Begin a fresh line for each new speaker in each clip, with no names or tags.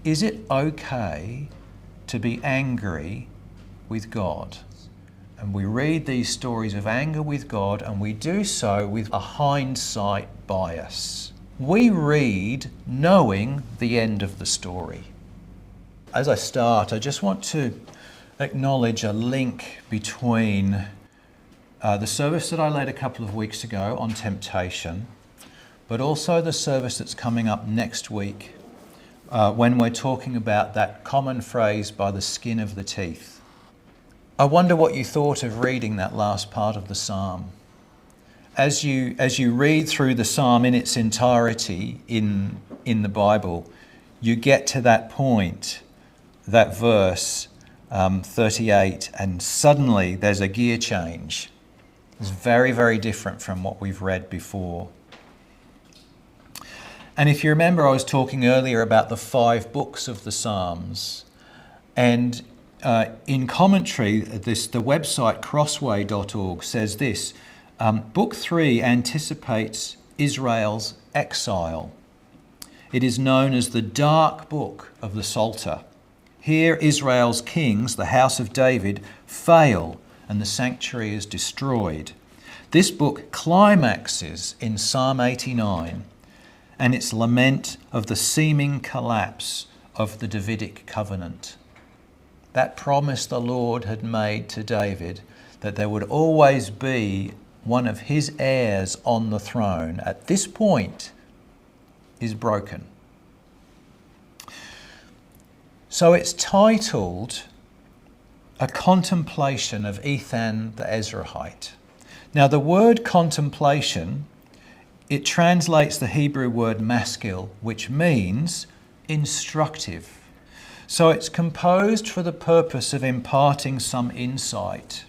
is it okay to be angry with God? And we read these stories of anger with God, and we do so with a hindsight bias. We read knowing the end of the story. As I start, I just want to acknowledge a link between the service that I led a couple of weeks ago on temptation, but also the service that's coming up next week when we're talking about that common phrase, by the skin of the teeth. I wonder what you thought of reading that last part of the psalm. As you read through the psalm in its entirety in the Bible, you get to that point, that verse 38, and suddenly there's a gear change. It's very, very different from what we've read before. And if you remember, I was talking earlier about the 5 books of the Psalms, and in commentary, the website crossway.org says this: Book 3 anticipates Israel's exile. It is known as the dark book of the Psalter. Here Israel's kings, the house of David, fail and the sanctuary is destroyed. This book climaxes in Psalm 89 and its lament of the seeming collapse of the Davidic covenant. That promise the Lord had made to David, that there would always be one of his heirs on the throne, at this point is broken. So it's titled A Contemplation of Ethan the Ezrahite. Now the word contemplation, it translates the Hebrew word maskil, which means instructive. So it's composed for the purpose of imparting some insight.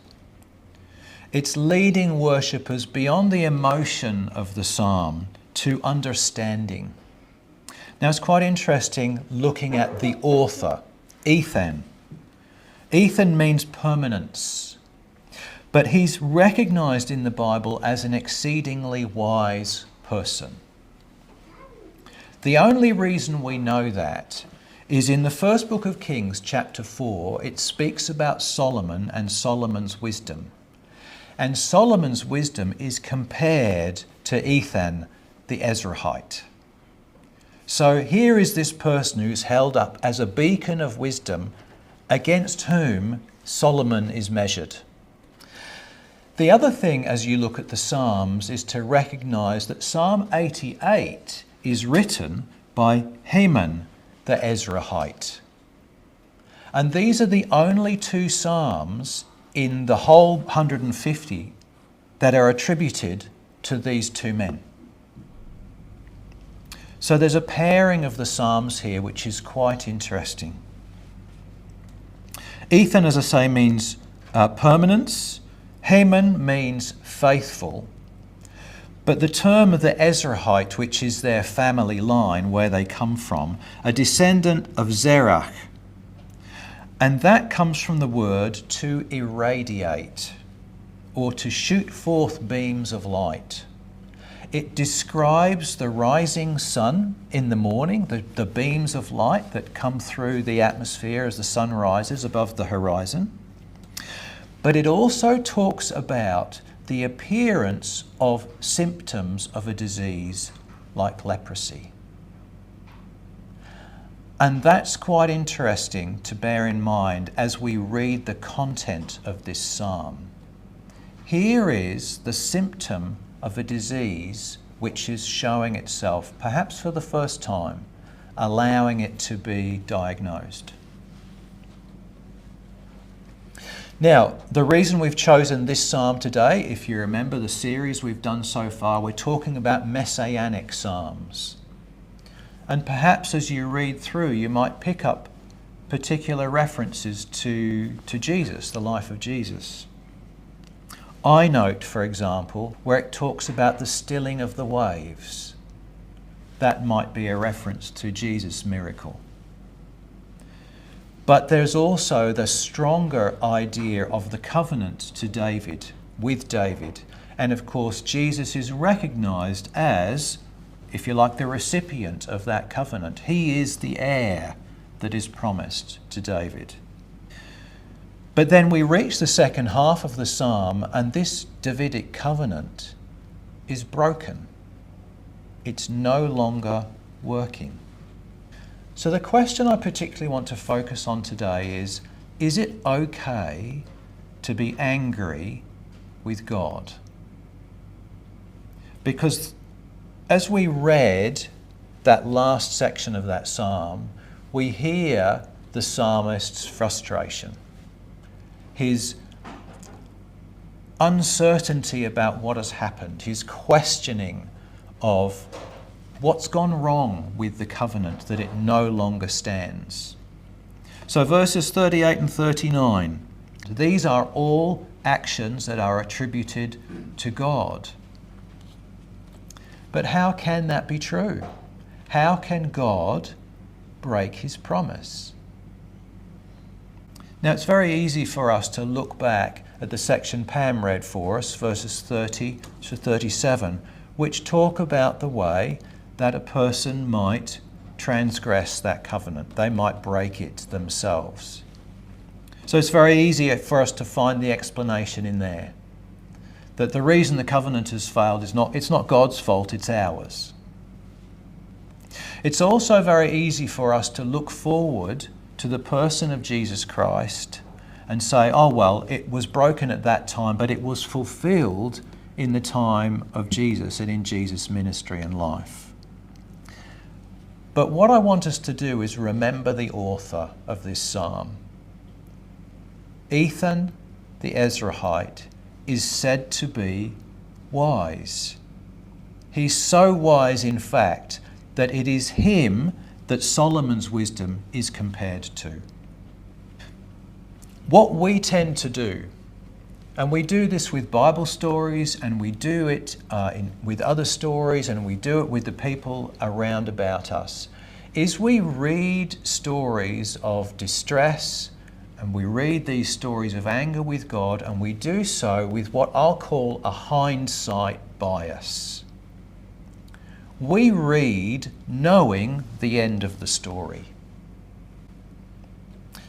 It's leading worshippers beyond the emotion of the psalm to understanding. Now it's quite interesting looking at the author, Ethan. Ethan means permanence, but he's recognized in the Bible as an exceedingly wise person. The only reason we know that is in the first book of Kings, chapter 4, it speaks about Solomon and Solomon's wisdom. And Solomon's wisdom is compared to Ethan the Ezrahite. So here is this person who's held up as a beacon of wisdom against whom Solomon is measured. The other thing as you look at the Psalms is to recognize that Psalm 88 is written by Heman the Ezrahite. And these are the only 2 Psalms in the whole 150 that are attributed to these 2 men. So there's a pairing of the Psalms here which is quite interesting. Ethan, as I say, means permanence. Heman means faithful. But the term of the Ezrahite, which is their family line, where they come from, a descendant of Zerach. And that comes from the word to irradiate, or to shoot forth beams of light. It describes the rising sun in the morning, the beams of light that come through the atmosphere as the sun rises above the horizon. But it also talks about the appearance of symptoms of a disease like leprosy. And that's quite interesting to bear in mind as we read the content of this psalm. Here is the symptom of a disease which is showing itself, perhaps for the first time, allowing it to be diagnosed. Now, the reason we've chosen this psalm today, if you remember the series we've done so far, we're talking about Messianic Psalms. And perhaps as you read through, you might pick up particular references to Jesus, the life of Jesus. I note, for example, where it talks about the stilling of the waves. That might be a reference to Jesus' miracle. But there's also the stronger idea of the covenant to David, with David. And of course, Jesus is recognized as, if you like, the recipient of that covenant. He is the heir that is promised to David. But then we reach the second half of the psalm, and this Davidic covenant is broken. It's no longer working. So the question I particularly want to focus on today is it okay to be angry with God? Because as we read that last section of that psalm, we hear the psalmist's frustration, his uncertainty about what has happened, his questioning of what's gone wrong with the covenant, that it no longer stands. So verses 38 and 39, these are all actions that are attributed to God. But how can that be true? How can God break his promise? Now, it's very easy for us to look back at the section Pam read for us, verses 30 to 37, which talk about the way that a person might transgress that covenant. They might break it themselves. So it's very easy for us to find the explanation in there, that the reason the covenant has failed is it's not God's fault, it's ours. It's also very easy for us to look forward to the person of Jesus Christ and say, oh well, it was broken at that time, but it was fulfilled in the time of Jesus and in Jesus' ministry and life. But what I want us to do is remember the author of this psalm. Ethan the Ezrahite is said to be wise. He's so wise, in fact, that it is him that Solomon's wisdom is compared to. What we tend to do, and we do this with Bible stories, and we do it with other stories, and we do it with the people around about us, is we read stories of distress, and we read these stories of anger with God, and we do so with what I'll call a hindsight bias. We read knowing the end of the story.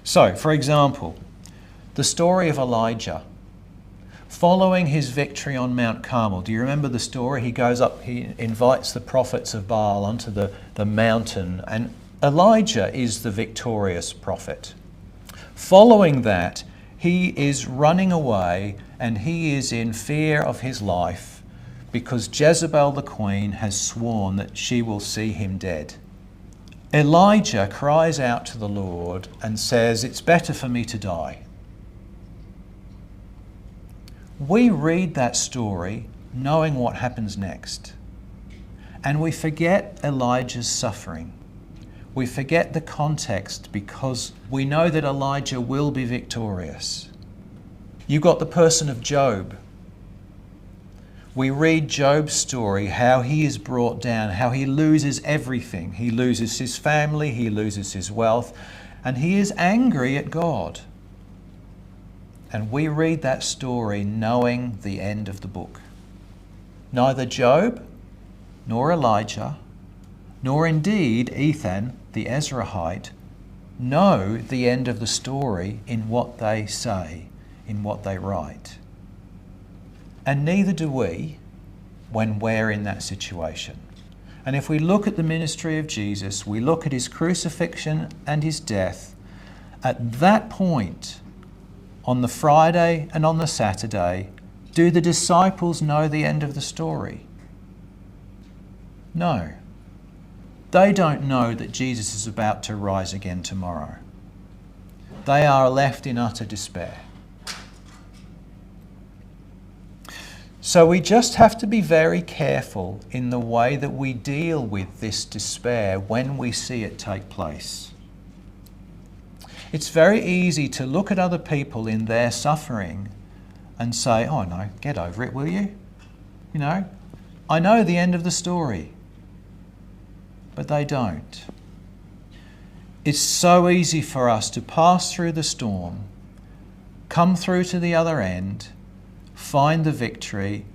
So, for example, the story of Elijah. Following his victory on Mount Carmel, do you remember the story? He goes up, he invites the prophets of Baal onto the mountain, and Elijah is the victorious prophet. Following that, he is running away and he is in fear of his life because Jezebel the queen has sworn that she will see him dead. Elijah cries out to the Lord and says, "It's better for me to die." We read that story knowing what happens next, and we forget Elijah's suffering. We forget the context because we know that Elijah will be victorious. You've got the person of Job. We read Job's story, how he is brought down, how he loses everything. He loses his family, he loses his wealth, and he is angry at God. And we read that story knowing the end of the book. Neither Job, nor Elijah, nor indeed Ethan the Ezrahite know the end of the story in what they say, in what they write. And neither do we when we're in that situation. And if we look at the ministry of Jesus, we look at his crucifixion and his death, at that point, on the Friday and on the Saturday, do the disciples know the end of the story? No. They don't know that Jesus is about to rise again tomorrow. They are left in utter despair. So we just have to be very careful in the way that we deal with this despair when we see it take place. It's very easy to look at other people in their suffering and say, "Oh no, get over it, will you? You know, I know the end of the story." But they don't. It's so easy for us to pass through the storm, come through to the other end, find the victory,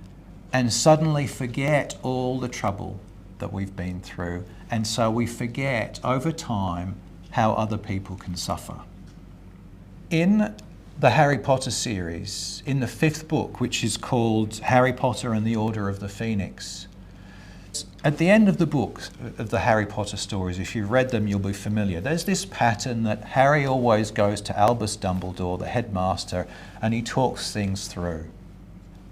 and suddenly forget all the trouble that we've been through. And so we forget over time how other people can suffer. In the Harry Potter series, in the 5th book, which is called Harry Potter and the Order of the Phoenix, at the end of the book, of the Harry Potter stories, if you've read them, you'll be familiar. There's this pattern that Harry always goes to Albus Dumbledore, the headmaster, and he talks things through.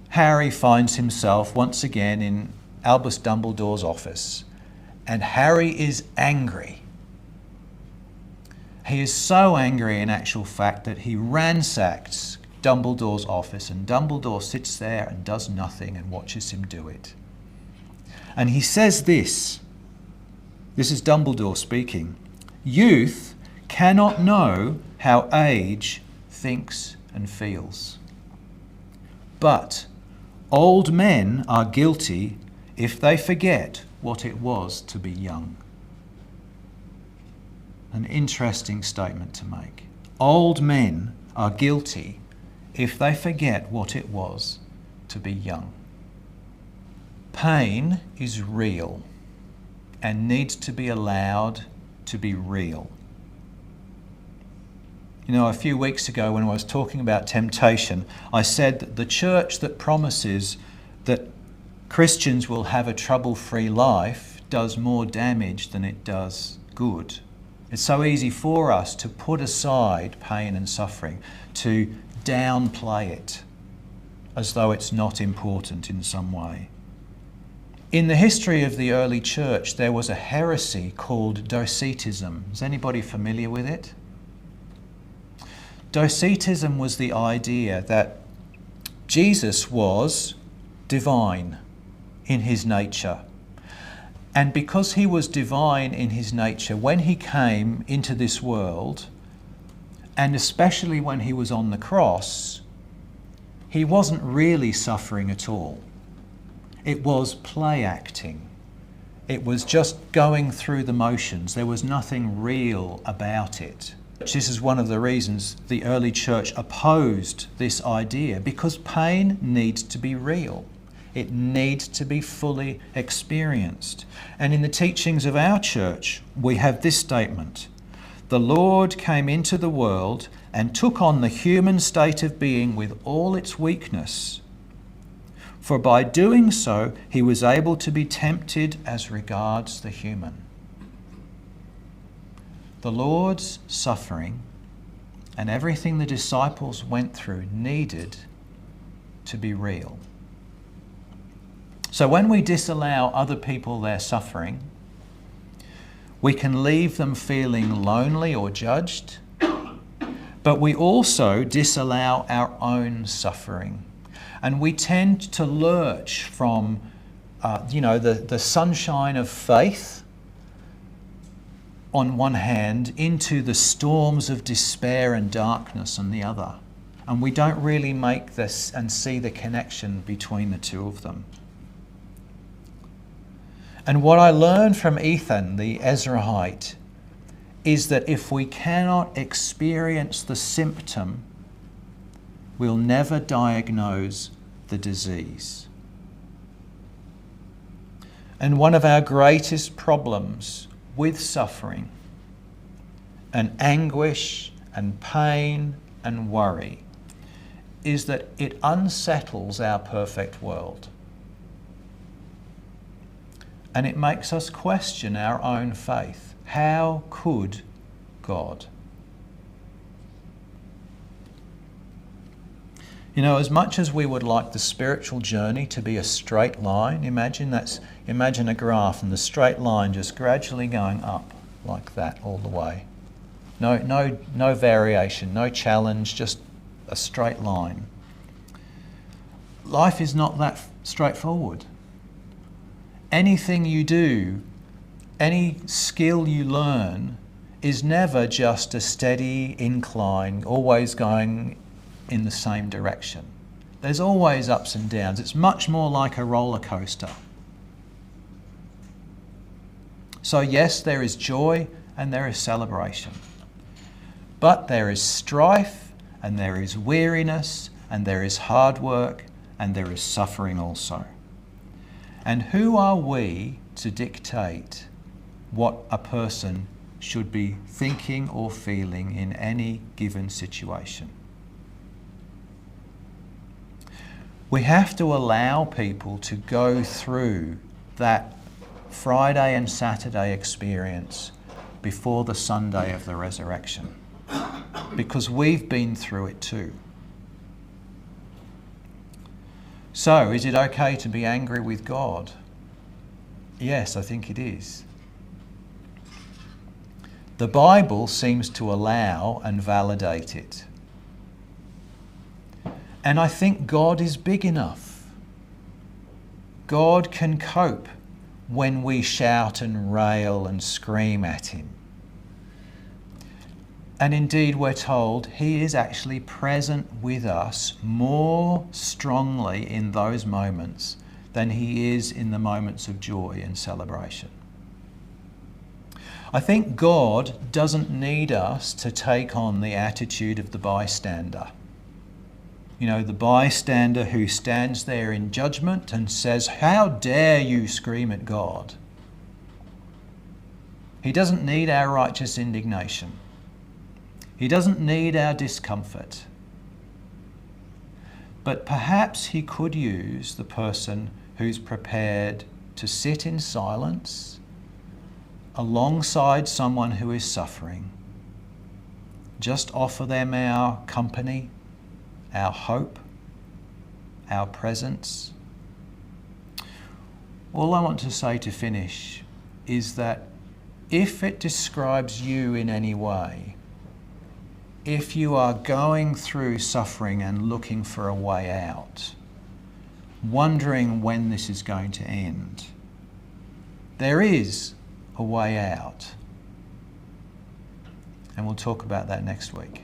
Harry finds himself once again in Albus Dumbledore's office, and Harry is angry. He is so angry, in actual fact, that he ransacks Dumbledore's office, and Dumbledore sits there and does nothing and watches him do it. And he says this is Dumbledore speaking, "Youth cannot know how age thinks and feels. But old men are guilty if they forget what it was to be young." An interesting statement to make. Old men are guilty if they forget what it was to be young. Pain is real and needs to be allowed to be real. You know, a few weeks ago when I was talking about temptation, I said that the church that promises that Christians will have a trouble-free life does more damage than it does good. It's so easy for us to put aside pain and suffering, to downplay it as though it's not important in some way. In the history of the early church, there was a heresy called Docetism. Is anybody familiar with it? Docetism was the idea that Jesus was divine in his nature. And because he was divine in his nature, when he came into this world, and especially when he was on the cross, he wasn't really suffering at all. It was play acting. It was just going through the motions. There was nothing real about it. This is one of the reasons the early church opposed this idea, because pain needs to be real. It needs to be fully experienced. And in the teachings of our church, we have this statement: "The Lord came into the world and took on the human state of being with all its weakness. For by doing so, he was able to be tempted as regards the human." The Lord's suffering and everything the disciples went through needed to be real. So when we disallow other people their suffering, we can leave them feeling lonely or judged, but we also disallow our own suffering. And we tend to lurch from, the sunshine of faith on one hand into the storms of despair and darkness on the other. And we don't really make this and see the connection between the two of them. And what I learned from Ethan, the Ezrahite, is that if we cannot experience the symptom, we'll never diagnose the disease. And one of our greatest problems with suffering and anguish and pain and worry is that it unsettles our perfect world. And it makes us question our own faith. How could God? You know, as much as we would like the spiritual journey to be a straight line, imagine a graph and the straight line just gradually going up like that all the way. No variation, no challenge, just a straight line. Life is not that straightforward. Anything you do, any skill you learn, is never just a steady incline, always going in the same direction. There's always ups and downs. It's much more like a roller coaster. So yes, there is joy and there is celebration. But there is strife and there is weariness and there is hard work and there is suffering also. And who are we to dictate what a person should be thinking or feeling in any given situation. We have to allow people to go through that Friday and Saturday experience before the Sunday of the resurrection, because we've been through it too. So, is it okay to be angry with God? Yes, I think it is. The Bible seems to allow and validate it. And I think God is big enough. God can cope when we shout and rail and scream at him. And indeed, we're told he is actually present with us more strongly in those moments than he is in the moments of joy and celebration. I think God doesn't need us to take on the attitude of the bystander. You know, the bystander who stands there in judgment and says, "How dare you scream at God?" He doesn't need our righteous indignation. He doesn't need our discomfort. But perhaps he could use the person who's prepared to sit in silence alongside someone who is suffering. Just offer them our company, our hope, our presence. All I want to say to finish is that if it describes you in any way, if you are going through suffering and looking for a way out, wondering when this is going to end, there is a way out. And we'll talk about that next week.